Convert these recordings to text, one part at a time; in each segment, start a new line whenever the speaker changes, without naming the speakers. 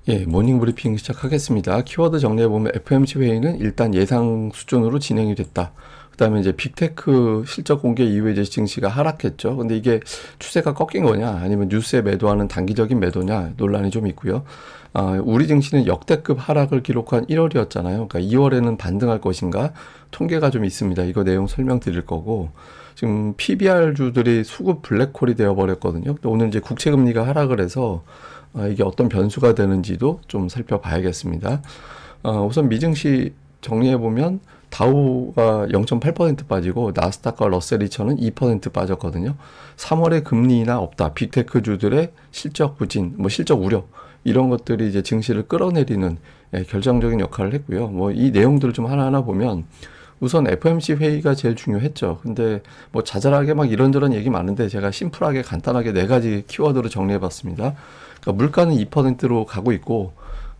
예, 모닝 브리핑 시작하겠습니다. 키워드 정리해보면 FOMC 회의는 일단 예상 수준으로 진행이 됐다. 그 다음에 이제 빅테크 실적 공개 이후에 이제 증시가 하락했죠. 근데 이게 추세가 꺾인 거냐, 아니면 뉴스에 매도하는 단기적인 매도냐 논란이 좀 있고요. 우리 증시는 역대급 하락을 기록한 1월이었잖아요. 그러니까 2월에는 반등할 것인가 통계가 좀 있습니다. 이거 내용 설명드릴 거고. 지금 PBR 주들이 수급 블랙홀이 되어버렸거든요. 근데 오늘 이제 국채금리가 하락을 해서 이게 어떤 변수가 되는지도 좀 살펴봐야겠습니다. 우선 미증시 정리해보면 다우가 0.8% 빠지고 나스닥과 러셀 2000은 2% 빠졌거든요. 3월에 금리 인하 없다. 빅테크 주들의 실적 부진, 실적 우려 이런 것들이 이제 증시를 끌어내리는 결정적인 역할을 했고요. 이 내용들을 좀 하나하나 보면 우선 FOMC 회의가 제일 중요했죠. 근데 자잘하게 막 이런저런 얘기 많은데 제가 심플하게 간단하게 네 가지 키워드로 정리해봤습니다. 그러니까 물가는 2%로 가고 있고,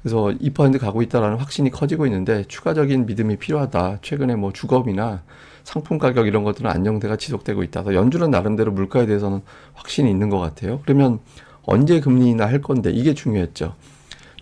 그래서 2% 가고 있다라는 확신이 커지고 있는데 추가적인 믿음이 필요하다. 최근에 주거비나 상품 가격 이런 것들은 안정세가 지속되고 있다. 그래서 연준은 나름대로 물가에 대해서는 확신이 있는 것 같아요. 그러면 언제 금리 인하 할 건데 이게 중요했죠.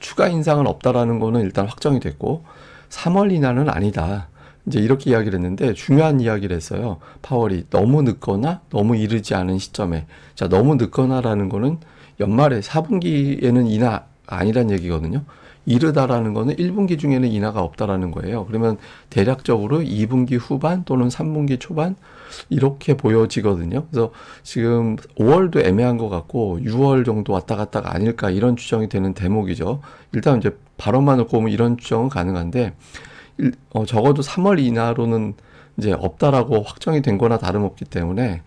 추가 인상은 없다라는 거는 일단 확정이 됐고 3월 인하는 아니다. 이제 이렇게 이야기를 했는데 중요한 이야기를 했어요. 파월이 너무 늦거나 너무 이르지 않은 시점에. 자, 너무 늦거나라는 거는 연말에 4분기에는 인하 아니란 얘기거든요. 이르다라는 거는 1분기 중에는 인하가 없다라는 거예요. 그러면 대략적으로 2분기 후반 또는 3분기 초반 이렇게 보여지거든요. 그래서 지금 5월도 애매한 것 같고 6월 정도 왔다 갔다가 아닐까 이런 추정이 되는 대목이죠. 일단 이제 발언만 놓고 보면 이런 추정은 가능한데 적어도 3월 이하로는 이제 없다라고 확정이 된 거나 다름없기 때문에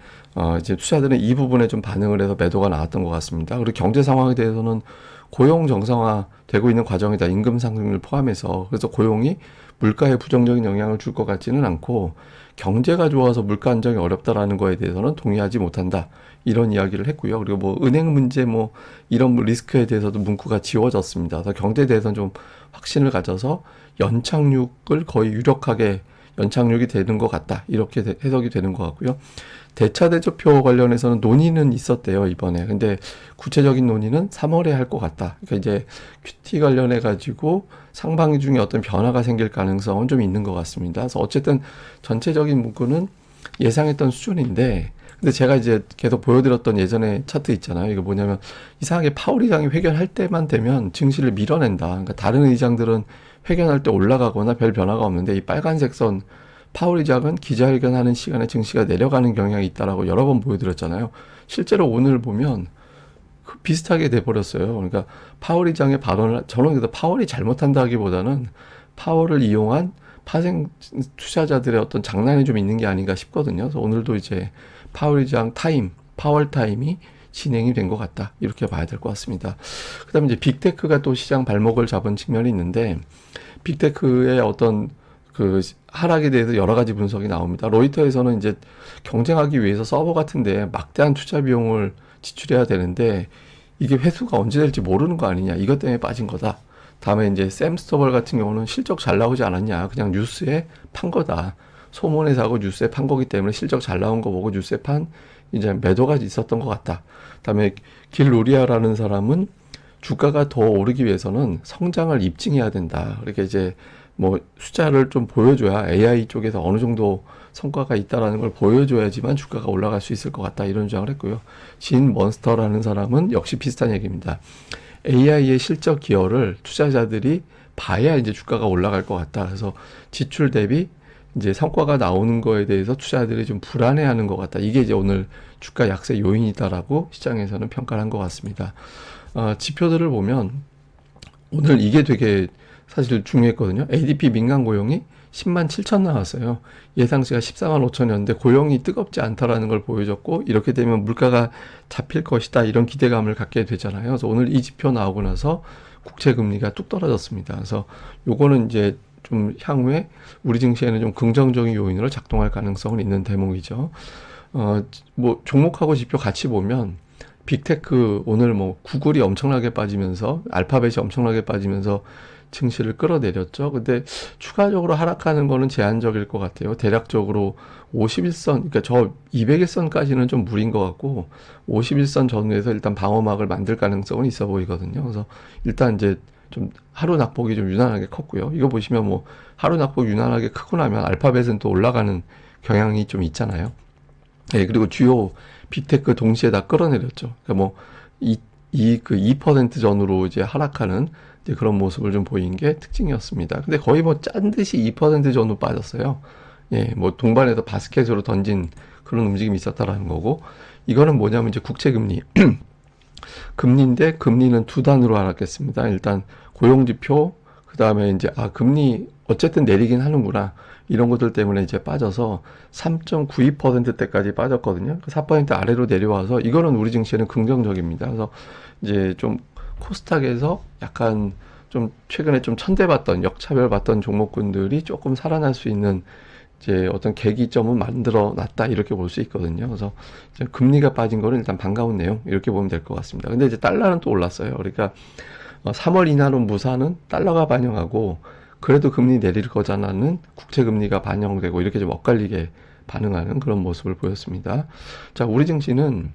이제 투자들은 이 부분에 좀 반응을 해서 매도가 나왔던 것 같습니다. 그리고 경제 상황에 대해서는 고용 정상화 되고 있는 과정이다. 임금 상승을 포함해서. 그래서 고용이 물가에 부정적인 영향을 줄 것 같지는 않고 경제가 좋아서 물가 안정이 어렵다라는 거에 대해서는 동의하지 못한다. 이런 이야기를 했고요. 그리고 은행 문제 이런 리스크에 대해서도 문구가 지워졌습니다. 그래서 경제에 대해서는 좀 확신을 가져서 연착륙을 거의 유력하게 연착륙이 되는 것 같다. 이렇게 해석이 되는 것 같고요. 대차 대조표 관련해서는 논의는 있었대요, 이번에. 근데 구체적인 논의는 3월에 할 것 같다. 그러니까 이제 QT 관련해 가지고 상반기 중에 어떤 변화가 생길 가능성은 좀 있는 것 같습니다. 그래서 어쨌든 전체적인 문구는 예상했던 수준인데, 근데 제가 이제 계속 보여드렸던 예전에 차트 있잖아요. 이거 뭐냐면 이상하게 파월 의장이 회견할 때만 되면 증시를 밀어낸다. 그러니까 다른 의장들은 회견할 때 올라가거나 별 변화가 없는데 이 빨간색 선 파월 의장은 기자회견하는 시간에 증시가 내려가는 경향이 있다라고 여러 번 보여드렸잖아요. 실제로 오늘 보면 비슷하게 돼버렸어요. 그러니까 파월 의장의 발언을 저는 그래도 파월이 잘못한다기보다는 파월을 이용한 파생 투자자들의 어떤 장난이 좀 있는 게 아닌가 싶거든요. 그래서 오늘도 이제 파월 의장 파월 타임이 진행이 된 것 같다. 이렇게 봐야 될 것 같습니다. 그 다음에 이제 빅테크가 또 시장 발목을 잡은 측면이 있는데, 빅테크의 어떤 하락에 대해서 여러 가지 분석이 나옵니다. 로이터에서는 이제 경쟁하기 위해서 서버 같은데 막대한 투자 비용을 지출해야 되는데, 이게 회수가 언제 될지 모르는 거 아니냐. 이것 때문에 빠진 거다. 다음에 이제 샘스터벌 같은 경우는 실적 잘 나오지 않았냐. 그냥 뉴스에 판 거다. 소문에 사고 뉴스에 판 거기 때문에 실적 잘 나온 거 보고 뉴스에 판 이제 매도가 있었던 것 같다. 그다음에 길 로리아라는 사람은 주가가 더 오르기 위해서는 성장을 입증해야 된다. 그렇게 이제 숫자를 좀 보여줘야 AI 쪽에서 어느 정도 성과가 있다라는 걸 보여줘야지만 주가가 올라갈 수 있을 것 같다. 이런 주장을 했고요. 진 먼스터라는 사람은 역시 비슷한 얘기입니다. AI의 실적 기여를 투자자들이 봐야 이제 주가가 올라갈 것 같다. 그래서 지출 대비 이제 성과가 나오는 거에 대해서 투자자들이 좀 불안해하는 것 같다. 이게 이제 오늘 주가 약세 요인이다라고 시장에서는 평가를 한 것 같습니다. 지표들을 보면 오늘 이게 되게 사실 중요했거든요. ADP 민간 고용이 10만 7천 나왔어요. 예상치가 14만 5천이었는데 고용이 뜨겁지 않다라는 걸 보여줬고, 이렇게 되면 물가가 잡힐 것이다 이런 기대감을 갖게 되잖아요. 그래서 오늘 이 지표 나오고 나서 국채 금리가 뚝 떨어졌습니다. 그래서 요거는 이제 좀 향후에 우리 증시에는 좀 긍정적인 요인으로 작동할 가능성은 있는 대목이죠. 종목하고 지표 같이 보면 빅테크 오늘 구글이 엄청나게 빠지면서 알파벳이 엄청나게 빠지면서 증시를 끌어내렸죠. 근데 추가적으로 하락하는 거는 제한적일 것 같아요. 대략적으로 51선, 그러니까 저 201선까지는 좀 무리인 것 같고 51선 전후에서 일단 방어막을 만들 가능성은 있어 보이거든요. 그래서 일단 이제 좀 하루 낙폭이 좀 유난하게 컸고요. 이거 보시면 뭐 하루 낙폭 유난하게 크고 나면 알파벳은 또 올라가는 경향이 좀 있잖아요. 예, 그리고 주요 빅테크 동시에 다 끌어내렸죠. 그러니까 뭐, 그 2% 전후로 이제 하락하는 이제 그런 모습을 좀 보인 게 특징이었습니다. 근데 거의 뭐 짠 듯이 2% 전후 빠졌어요. 예, 뭐 동반해서 바스켓으로 던진 그런 움직임이 있었다라는 거고, 이거는 뭐냐면 이제 국채금리. 금리인데 금리는 두 단으로 하락했습니다. 일단 고용지표, 그 다음에 이제 금리 어쨌든 내리긴 하는구나. 이런 것들 때문에 이제 빠져서 3.92%대까지 빠졌거든요. 4% 아래로 내려와서 이거는 우리 증시에는 긍정적입니다. 그래서 이제 좀 코스닥에서 약간 좀 최근에 좀 천대받던 역차별받던 종목군들이 조금 살아날 수 있는 이제 어떤 계기점을 만들어 놨다 이렇게 볼 수 있거든요. 그래서 이제 금리가 빠진 거는 일단 반가운 내용 이렇게 보면 될 것 같습니다. 근데 이제 달러는 또 올랐어요. 그러니까 3월 이하로 무사는 달러가 반영하고 그래도 금리 내릴 거잖아는 국채 금리가 반영되고 이렇게 좀 엇갈리게 반응하는 그런 모습을 보였습니다. 자, 우리 증시는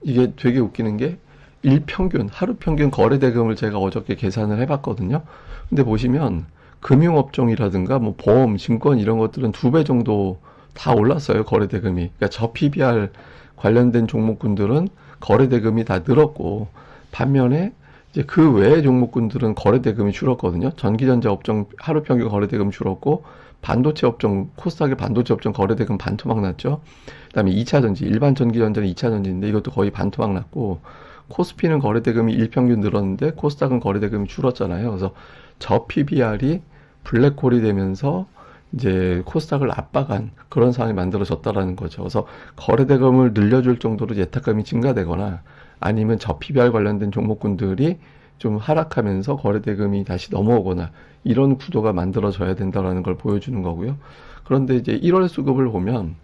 이게 되게 웃기는 게 일평균, 하루 평균 거래 대금을 제가 어저께 계산을 해봤거든요. 근데 보시면 금융업종이라든가 뭐 보험, 증권 이런 것들은 2배 정도 다 올랐어요. 거래 대금이. 그러니까 저 PBR 관련된 종목군들은 거래 대금이 다 늘었고 반면에 이제 그 외의 종목군들은 거래 대금이 줄었거든요. 전기전자 업종 하루 평균 거래 대금 줄었고 반도체 업종 코스닥의 반도체 업종 거래 대금 반토막 났죠. 그다음에 2차 전지 일반 전기전자는 2차 전지인데 이것도 거의 반토막 났고 코스피는 거래 대금이 일평균 늘었는데 코스닥은 거래 대금이 줄었잖아요. 그래서 저 PBR이 블랙홀이 되면서 이제 코스닥을 압박한 그런 상황이 만들어졌다라는 거죠. 그래서 거래 대금을 늘려줄 정도로 예탁감이 증가되거나 아니면 저 PBR 관련된 종목군들이 좀 하락하면서 거래 대금이 다시 넘어오거나 이런 구도가 만들어져야 된다라는 걸 보여주는 거고요. 그런데 이제 1월 수급을 보면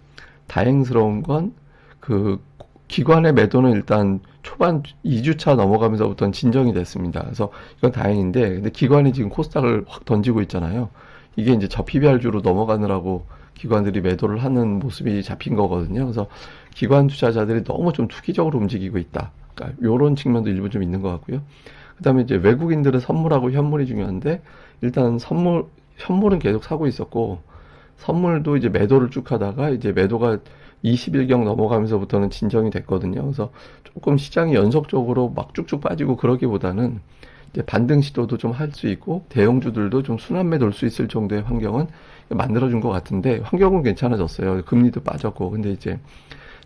다행스러운 건 그 기관의 매도는 일단 초반 2주차 넘어가면서부터는 진정이 됐습니다. 그래서 이건 다행인데 근데 기관이 지금 코스닥을 확 던지고 있잖아요. 이게 이제 저 PBR주로 넘어가느라고 기관들이 매도를 하는 모습이 잡힌 거거든요. 그래서 기관 투자자들이 너무 좀 투기적으로 움직이고 있다. 그러니까 이런 측면도 일부 좀 있는 것 같고요. 그다음에 이제 외국인들은 선물하고 현물이 중요한데 일단 현물은 계속 사고 있었고 선물도 이제 매도를 쭉 하다가 이제 매도가 20일경 넘어가면서부터는 진정이 됐거든요. 그래서 조금 시장이 연속적으로 막 쭉쭉 빠지고 그러기보다는 이제 반등 시도도 좀 할 수 있고 대형주들도 좀 순환매 돌 수 있을 정도의 환경은 만들어준 것 같은데 환경은 괜찮아졌어요. 금리도 빠졌고 근데 이제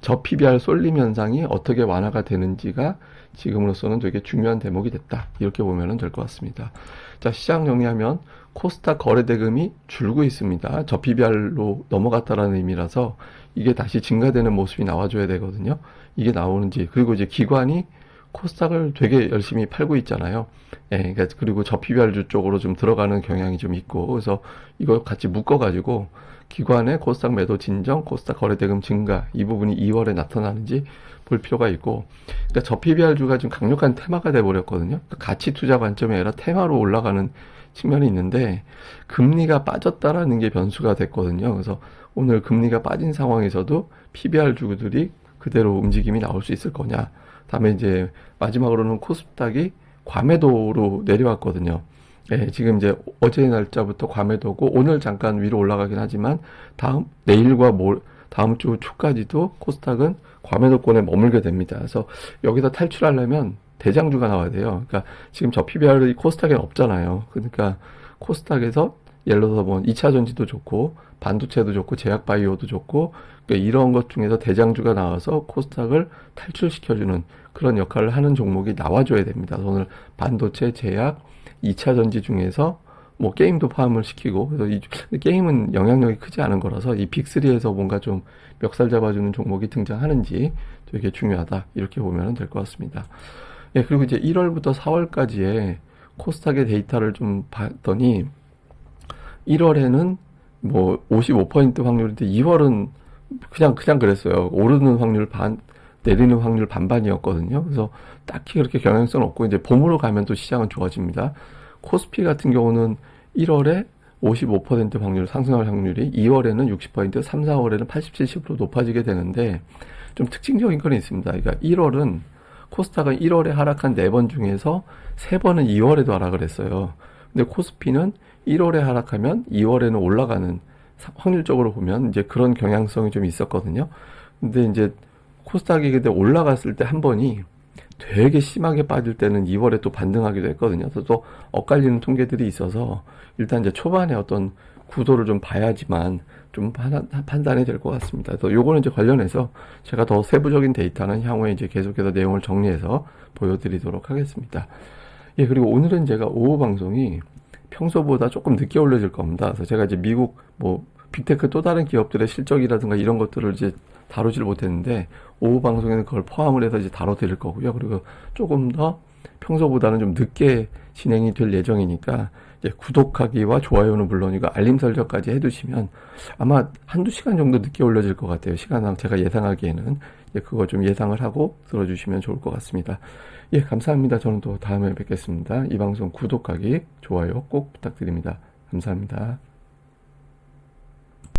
저 PBR 쏠림 현상이 어떻게 완화가 되는지가 지금으로서는 되게 중요한 대목이 됐다. 이렇게 보면 될 것 같습니다. 자, 시장 정리하면 코스닥 거래 대금이 줄고 있습니다. 저 PBR로 넘어갔다라는 의미라서 이게 다시 증가되는 모습이 나와줘야 되거든요. 이게 나오는지 그리고 이제 기관이 코스닥을 되게 열심히 팔고 있잖아요. 예, 그러니까 그리고 저 PBR주 쪽으로 좀 들어가는 경향이 좀 있고 그래서 이거 같이 묶어가지고 기관의 코스닥 매도 진정, 코스닥 거래 대금 증가 이 부분이 2월에 나타나는지 볼 필요가 있고 그러니까 저 PBR주가 좀 강력한 테마가 돼버렸거든요. 그러니까 가치 투자 관점이 아니라 테마로 올라가는 측면이 있는데 금리가 빠졌다라는 게 변수가 됐거든요. 그래서 오늘 금리가 빠진 상황에서도 PBR 주들이 그대로 움직임이 나올 수 있을 거냐. 다음에 이제 마지막으로는 코스닥이 과매도로 내려왔거든요. 예, 지금 이제 어제 날짜부터 과매도고 오늘 잠깐 위로 올라가긴 하지만 내일과 다음 주 초까지도 코스닥은 과매도권에 머물게 됩니다. 그래서 여기서 탈출하려면 대장주가 나와야 돼요. 그러니까 지금 저 PBR이 코스닥에 없잖아요. 그러니까 코스닥에서 예를 들어서 뭐 2차 전지도 좋고 반도체도 좋고 제약바이오도 좋고 그러니까 이런 것 중에서 대장주가 나와서 코스닥을 탈출시켜주는 그런 역할을 하는 종목이 나와줘야 됩니다. 오늘 반도체, 제약, 2차 전지 중에서 뭐 게임도 포함을 시키고 그래서 게임은 영향력이 크지 않은 거라서 이 빅3에서 뭔가 좀 멱살 잡아주는 종목이 등장하는지 되게 중요하다 이렇게 보면 될 것 같습니다. 예, 그리고 이제 1월부터 4월까지의 코스닥의 데이터를 좀 봤더니 1월에는 뭐 55% 확률인데 2월은 그냥 그랬어요. 오르는 확률 반, 내리는 확률 반반이었거든요. 그래서 딱히 그렇게 경향성 없고 이제 봄으로 가면 또 시장은 좋아집니다. 코스피 같은 경우는 1월에 55% 확률 상승할 확률이 2월에는 60%, 3, 4월에는 80, 70% 높아지게 되는데 좀 특징적인 건 있습니다. 그러니까 1월은 코스닥은 1월에 하락한 4번 중에서 3번은 2월에도 하락을 했어요. 근데 코스피는 1월에 하락하면 2월에는 올라가는 확률적으로 보면 이제 그런 경향성이 좀 있었거든요. 근데 이제 코스닥이 근데 올라갔을 때 한 번이 되게 심하게 빠질 때는 2월에 또 반등하기도 했거든요. 그래서 또 엇갈리는 통계들이 있어서 일단 이제 초반에 어떤 구도를 좀 봐야지만 좀 판단이 될 것 같습니다. 그래서 요거는 이제 관련해서 제가 더 세부적인 데이터는 향후에 이제 계속해서 내용을 정리해서 보여드리도록 하겠습니다. 예, 그리고 오늘은 제가 오후 방송이 평소보다 조금 늦게 올려질 겁니다. 그래서 제가 이제 미국 뭐 빅테크 또 다른 기업들의 실적이라든가 이런 것들을 이제 다루질 못했는데 오후 방송에는 그걸 포함을 해서 이제 다뤄드릴 거고요. 그리고 조금 더 평소보다는 좀 늦게 진행이 될 예정이니까 이제 구독하기와 좋아요는 물론이고 알림 설정까지 해두시면 아마 한두 시간 정도 늦게 올려질 것 같아요. 시간상 제가 예상하기에는 이제 그거 좀 예상을 하고 들어주시면 좋을 것 같습니다. 예, 감사합니다. 저는 또 다음에 뵙겠습니다. 이 방송 구독하기, 좋아요 꼭 부탁드립니다. 감사합니다.